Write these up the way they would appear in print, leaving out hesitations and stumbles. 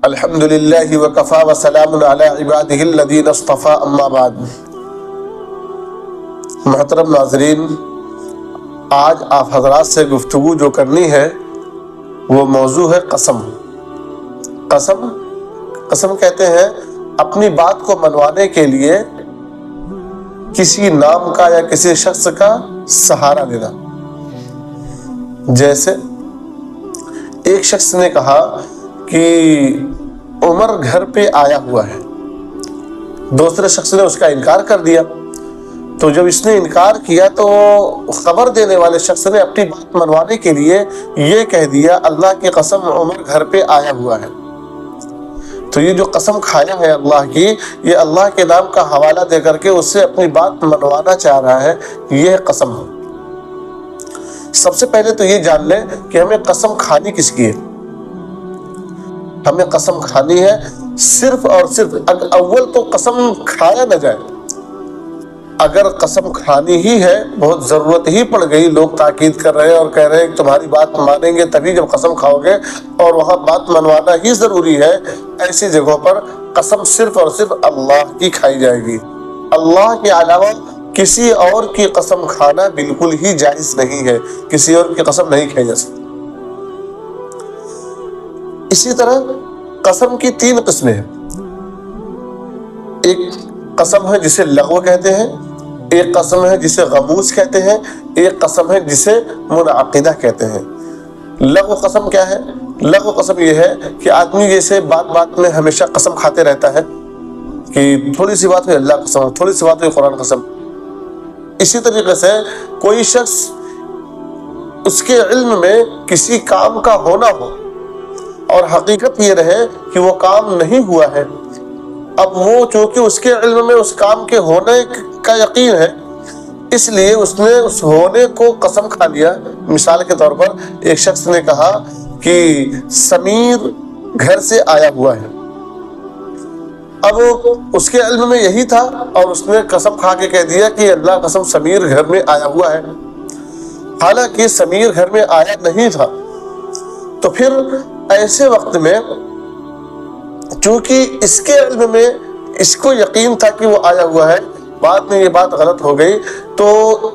الحمدللہ وکفا وسلام علی عبادہ الذین اصطفیٰ اما بعد۔ محترم ناظرین، آج آپ حضرات سے گفتگو جو کرنی ہے وہ موضوع ہے قسم۔ قسم کہتے ہیں اپنی بات کو منوانے کے لیے کسی نام کا یا کسی شخص کا سہارا لینا۔ جیسے ایک شخص نے کہا کہ عمر گھر پہ آیا ہوا ہے، دوسرے شخص نے اس کا انکار کر دیا، تو جب اس نے انکار کیا تو خبر دینے والے شخص نے اپنی بات منوانے کے لیے یہ کہہ دیا اللہ کی قسم عمر گھر پہ آیا ہوا ہے۔ تو یہ جو قسم کھایا ہے اللہ کی، یہ اللہ کے نام کا حوالہ دے کر کے اس سے اپنی بات منوانا چاہ رہا ہے، یہ قسم ہے۔ سب سے پہلے تو یہ جان لیں کہ ہمیں قسم کھانی کس کی ہے۔ ہمیں قسم کھانی ہے صرف اور صرف، اول تو قسم کھایا نہ جائے۔ اگر قسم کھانی ہی ہے، بہت ضرورت ہی پڑ گئی، لوگ تاکید کر رہے ہیں اور کہہ رہے ہیں کہ تمہاری بات مانیں گے تبھی جب قسم کھاؤ گے، اور وہاں بات منوانا ہی ضروری ہے، ایسی جگہوں پر قسم صرف اور صرف اللہ کی کھائی جائے گی۔ اللہ کے علاوہ کسی اور کی قسم کھانا بالکل ہی جائز نہیں ہے، کسی اور کی قسم نہیں کھائی جا سکتی۔ اسی طرح قسم کی 3 قسمیں ہیں۔ ایک قسم ہے جسے لغو کہتے ہیں، ایک قسم ہے جسے غموس کہتے ہیں، ایک قسم ہے جسے منعقدہ کہتے ہیں۔ لغو قسم کیا ہے؟ لغو قسم یہ ہے کہ آدمی جیسے بات میں ہمیشہ قسم کھاتے رہتا ہے کہ تھوڑی سی بات ہوئی اللہ قسم، تھوڑی سی بات ہوئی قرآن قسم۔ اسی طریقے سے کوئی شخص اس کے علم میں کسی کام کا ہونا ہو اور حقیقت یہ رہے کہ وہ کام نہیں ہوا ہے، اب وہ چونکہ اس کے علم میں اس کام کے ہونے کا یقین ہے، اس لیے اس نے اس ہونے کو قسم کھا لیا۔ مثال کے طور پر ایک شخص نے کہا کہ سمیر گھر سے آیا ہوا ہے، اب اس کے علم میں یہی تھا اور اس نے قسم کھا کے کہہ دیا کہ اللہ قسم سمیر گھر میں آیا ہوا ہے، حالانکہ سمیر گھر میں آیا نہیں تھا۔ تو پھر ایسے وقت میں چونکہ اس کے علم میں اس کو یقین تھا کہ وہ آیا ہوا ہے، بعد میں یہ بات غلط ہو گئی، تو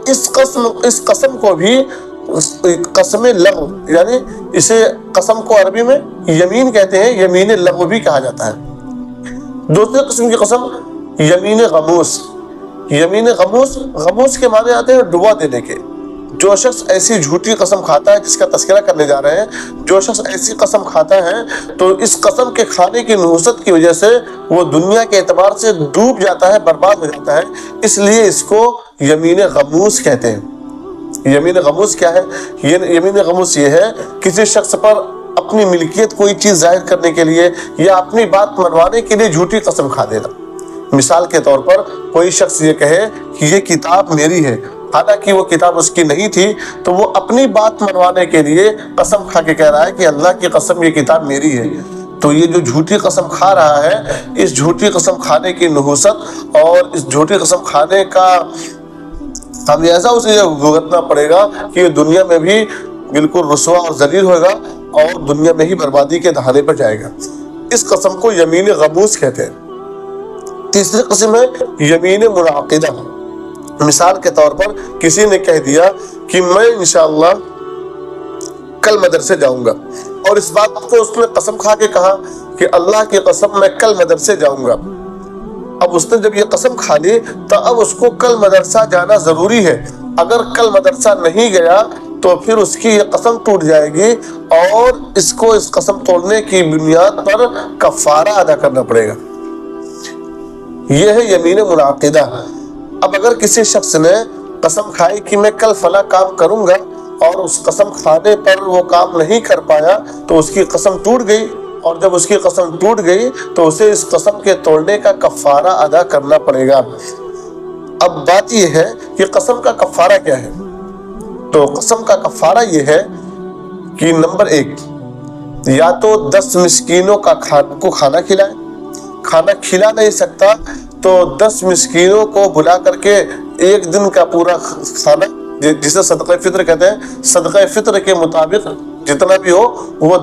اس قسم کو بھی قسم لغو، یعنی اسے قسم کو عربی میں یمین کہتے ہیں، یمین لغو بھی کہا جاتا ہے۔ دوسری قسم کی قسم یمین غموس۔ یمین غموس کے معنی آتے ہیں ڈبا دینے کے۔ جو شخص ایسی جھوٹی قسم کھاتا ہے جس کا تذکرہ کرنے جا رہے ہیں، جو شخص ایسی قسم کھاتا ہے تو اس قسم کے کھانے کی نحوست کی وجہ سے وہ دنیا کے اعتبار سے ڈوب جاتا ہے، برباد ہو جاتا ہے، اس لیے اس کو یمین غموس کہتے ہیں۔ یمین غموس کیا ہے؟ یمین غموس یہ ہے کسی شخص پر اپنی ملکیت کوئی چیز ظاہر کرنے کے لیے یا اپنی بات منوانے کے لیے جھوٹی قسم کھا دینا۔ مثال کے طور پر کوئی شخص یہ کہے کہ یہ کتاب میری ہے، حالانکہ وہ کتاب اس کی نہیں تھی، تو وہ اپنی بات منوانے کے لیے قسم کھا کے کہہ رہا ہے کہ اللہ کی قسم یہ کتاب میری ہے۔ تو یہ جو جھوٹی قسم کھا رہا ہے، اس جھوٹی قسم کھانے کی نحوست اور اس جھوٹی قسم کھانے کا خمیازہ اسے بھگتنا پڑے گا کہ یہ دنیا میں بھی بالکل رسوا اور ذلیل ہوگا اور دنیا میں ہی بربادی کے دہانے پر جائے گا۔ اس قسم کو یمین غموس کہتے ہیں۔ تیسری قسم ہے یمین منعقدہ۔ مثال کے طور پر کسی نے کہہ دیا کہ میں انشاءاللہ کل مدرسے جاؤں گا، اور اس بات کو اس نے قسم کھا کے کہا کہ اللہ کی قسم میں کل مدرسے جاؤں گا۔ اب اس نے جب یہ قسم کھا لی تو اب اس کو کل مدرسہ جانا ضروری ہے۔ اگر کل مدرسہ نہیں گیا تو پھر اس کی یہ قسم ٹوٹ جائے گی اور اس کو اس قسم توڑنے کی بنیاد پر کفارہ ادا کرنا پڑے گا۔ یہ ہے یمین منعقدہ۔ اب اگر کسی شخص نے قسم کھائی کہ میں کل فلاں کام کروں گا اور اس قسم کھانے پر وہ کام نہیں کر پایا تو اس کی قسم ٹوٹ گئی، اور جب اس کی قسم ٹوٹ گئی تو اسے اس قسم کے توڑنے کا کفارہ ادا کرنا پڑے گا۔ اب بات یہ ہے کہ قسم کا کفارہ کیا ہے؟ تو قسم کا کفارہ یہ ہے کہ نمبر 1، یا تو 10 مسکینوں کو کھانا کھلائے، کھانا کھلا نہیں سکتا تو 10 مسکینوں کو بلا کر کے ایک دن کا پورا کھانا، جسے صدقہ فطر کہتے ہیں، صدقہ فطر کے مطابق جتنا بھی ہو وہ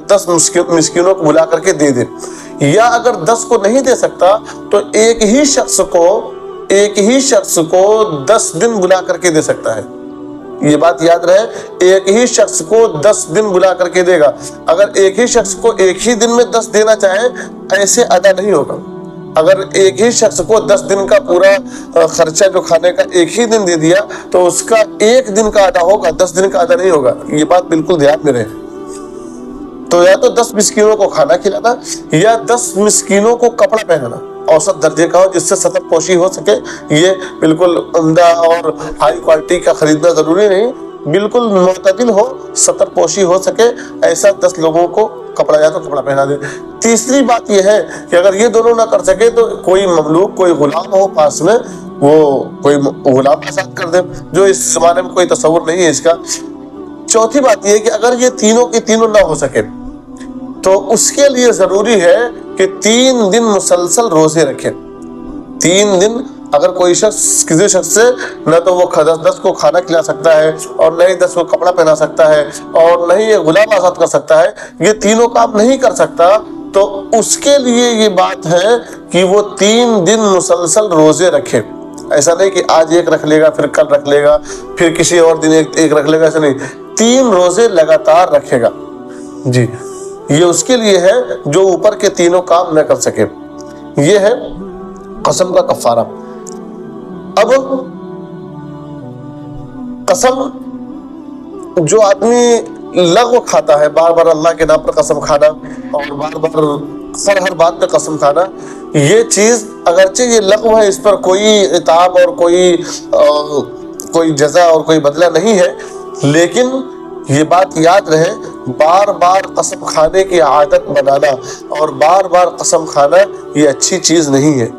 10 مسکینوں کو بلا کر کے دے دے، یا اگر 10 کو نہیں دے سکتا تو ایک ہی شخص کو 10 دن بلا کر کے دے سکتا ہے۔ یہ بات یاد رہے، ایک ہی شخص کو 10 دن بلا کر کے دے گا۔ اگر ایک ہی شخص کو ایک ہی دن میں 10 دینا چاہے، ایسے ادا نہیں ہوگا۔ اگر ایک ہی شخص کو 10 دن کا پورا خرچہ جو کھانے کا ایک ہی دن دے دیا تو اس کا ایک دن کا ادا ہوگا، 10 دن کا ادا نہیں ہوگا۔ یہ بات بالکل دھیان میں رہے۔ تو یا تو 10 مسکینوں کو کھانا کھلانا یا 10 مسکینوں کو کپڑا پہنانا، اوسط درجے کا ہو جس سے سطر پوشی ہو سکے۔ یہ بالکل عمدہ اور ہائی کوالٹی کا خریدنا ضروری نہیں، بالکل معتدل ہو، سطر پوشی ہو سکے، ایسا 10 لوگوں کو کپڑا یا تو کپڑا پہنا دے۔ تیسری بات یہ ہے کہ اگر یہ دونوں نہ کر سکے تو کوئی مملوک، کوئی غلام ہو پاس میں، وہ کوئی غلام آزاد کر دے، جو اس زمانے میں کوئی تصور نہیں ہے اس کا۔ چوتھی بات یہ ہے کہ اگر یہ تینوں کی تینوں نہ ہو سکے تو اس کے لیے ضروری ہے کہ 3 دن مسلسل روزے رکھے۔ 3 دن اگر کوئی شخص کسی شخص سے نہ تو وہ 10 کو کھانا کھلا سکتا ہے اور نہ ہی 10 کو کپڑا پہنا سکتا ہے اور نہ ہی یہ غلام آزاد کر سکتا ہے، یہ تینوں کام نہیں کر سکتا، تو اس کے لیے یہ بات ہے کہ وہ 3 دن مسلسل روزے رکھے۔ ایسا نہیں کہ آج ایک رکھ لے گا، پھر کل رکھ لے گا، پھر کسی اور دن ایک رکھ لے گا، ایسا نہیں، 3 روزے لگاتار رکھے گا۔ جی، یہ اس کے لیے ہے جو اوپر کے تینوں کام نہ کر سکے۔ یہ ہے قسم کا کفارہ۔ اب قسم جو آدمی لغو کھاتا ہے، بار بار اللہ کے نام پر قسم کھانا اور بار بار ہر بات پہ قسم کھانا، یہ چیز اگرچہ یہ لغو ہے، اس پر کوئی عتاب اور کوئی جزا اور کوئی بدلہ نہیں ہے، لیکن یہ بات یاد رہے، بار بار قسم کھانے کی عادت بنانا اور بار بار قسم کھانا یہ اچھی چیز نہیں ہے۔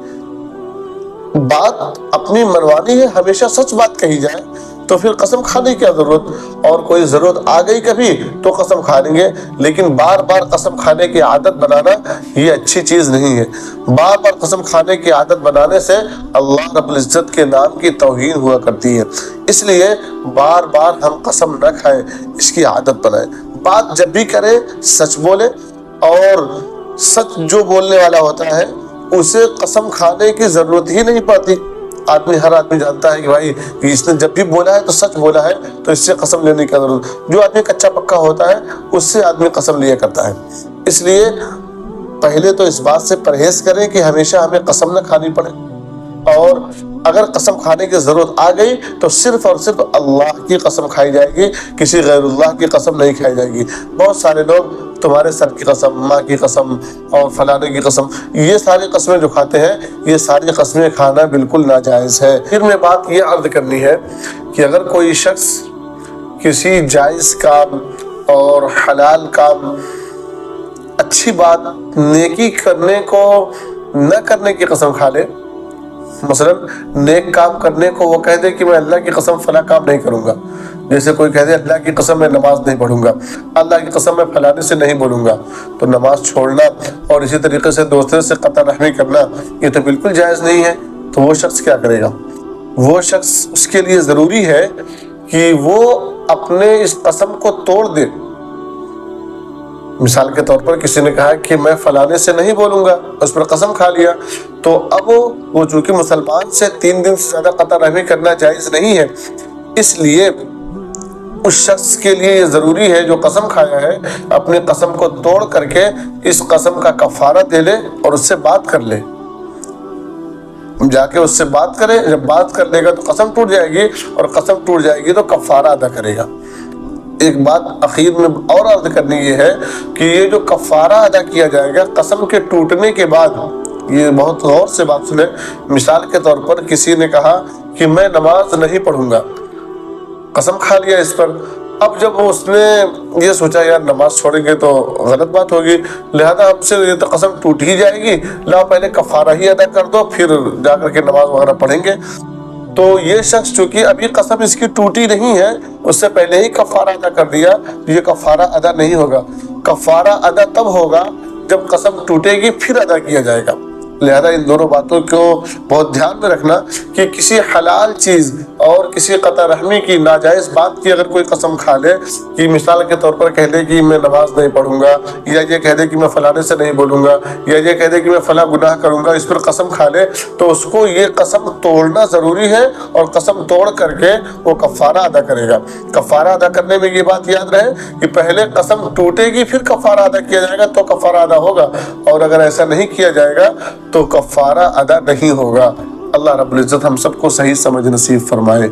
بات اپنی منوانی ہے، ہمیشہ سچ بات کہی جائے، تو پھر قسم کھانے کی کیا ضرورت، اور کوئی ضرورت آ گئی کبھی تو قسم کھا لیں گے، لیکن بار بار قسم کھانے کی عادت بنانا یہ اچھی چیز نہیں ہے۔ بار بار قسم کھانے کی عادت بنانے سے اللہ رب العزت کے نام کی توہین ہوا کرتی ہے، اس لیے بار بار ہم قسم نہ کھائیں، اس کی عادت بنائیں۔ بات جب بھی کریں سچ بولیں، اور سچ جو بولنے والا ہوتا ہے اسے قسم کھانے کی ضرورت ہی نہیں پڑتی۔ ہر آدمی جانتا ہے کہ بھائی اس نے جب بھی بولا ہے تو سچ بولا ہے، تو اس سے قسم لینے کی ضرورت۔ جو آدمی کچا پکا ہوتا ہے اس سے آدمی قسم لیا کرتا ہے۔ اس لیے پہلے تو اس بات سے پرہیز کریں کہ ہمیشہ ہمیں قسم نہ کھانی پڑے، اور اگر قسم کھانے کی ضرورت آ گئی تو صرف اور صرف اللہ کی قسم کھائی جائے گی، کسی غیر اللہ کی قسم نہیں کھائی جائے گی۔ بہت سارے لوگ تمہارے سر کی قسم، ماں کی قسم اور فلانے کی قسم، یہ ساری قسمیں جو کھاتے ہیں، یہ ساری قسمیں کھانا بالکل ناجائز ہے۔ پھر میں بات یہ عرض کرنی ہے کہ اگر کوئی شخص کسی جائز کام اور حلال کام، اچھی بات، نیکی کرنے کو نہ کرنے کی قسم کھا لے، مثلا نیک کام کرنے کو وہ کہہ دے کہ میں اللہ کی قسم فلاں کام نہیں کروں گا، جیسے کوئی کہہ دے اللہ کی قسم میں نماز نہیں پڑھوں گا، اللہ کی قسم میں فلانے سے نہیں بولوں گا، تو نماز چھوڑنا اور اسی طریقے سے دوسرے سے قطع رحمی کرنا یہ تو بالکل جائز نہیں ہے۔ تو وہ شخص کیا کرے گا؟ وہ شخص، اس کے لیے ضروری ہے کہ وہ اپنے اس قسم کو توڑ دے۔ مثال کے طور پر کسی نے کہا کہ میں فلانے سے نہیں بولوں گا، اس پر قسم کھا لیا، تو اب وہ چونکہ مسلمان سے 3 دن سے زیادہ قطع رحمی کرنا جائز نہیں ہے، اس لیے اس شخص کے لیے یہ ضروری ہے جو قسم کھایا ہے، اپنی قسم کو توڑ کر کے اس قسم کا کفارہ دے لے اور اس سے بات کر لے، جا کے اس سے بات کرے۔ جب بات کر لے گا تو قسم ٹوٹ جائے گی، اور قسم ٹوٹ جائے گی تو کفارہ ادا کرے گا۔ ایک بات اخیر میں اور عرض کرنی یہ ہے کہ یہ جو کفارہ ادا کیا جائے گا قسم کے ٹوٹنے کے بعد، یہ بہت غور سے بات سنیں۔ مثال کے طور پر کسی نے کہا کہ میں نماز نہیں پڑھوں گا، قسم کھا لیا اس پر۔ اب جب اس نے یہ سوچا یار نماز چھوڑیں گے تو غلط بات ہوگی، لہذا ہم سے یہ تو قسم ٹوٹ ہی جائے گی، لاؤ پہلے کفارہ ہی ادا کر دو، پھر جا کر کے نماز وغیرہ پڑھیں گے۔ تو یہ شخص چونکہ ابھی قسم اس کی ٹوٹی نہیں ہے، اس سے پہلے ہی کفارہ ادا کر دیا، یہ کفارہ ادا نہیں ہوگا۔ کفارہ ادا تب ہوگا جب قسم ٹوٹے گی، پھر ادا کیا جائے گا۔ لہذا ان دونوں باتوں کو بہت دھیان میں رکھنا کہ کسی حلال چیز اور کسی قطع رحمی کی ناجائز بات کی اگر کوئی قسم کھا لے، کہ مثال کے طور پر کہہ دے کہ میں نماز نہیں پڑھوں گا، یا یہ کہہ دے کہ میں فلانے سے نہیں بولوں گا، یا یہ کہہ دے کہ میں فلاں گناہ کروں گا، اس پر قسم کھا لے، تو اس کو یہ قسم توڑنا ضروری ہے، اور قسم توڑ کر کے وہ کفارہ ادا کرے گا۔ کفارہ ادا کرنے میں یہ بات یاد رہے کہ پہلے قسم ٹوٹے گی پھر کفارہ ادا کیا جائے گا تو کفارہ ادا ہوگا، اور اگر ایسا نہیں کیا جائے گا تو کفارہ ادا نہیں ہوگا۔ اللہ رب العزت ہم سب کو صحیح سمجھ نصیب فرمائے۔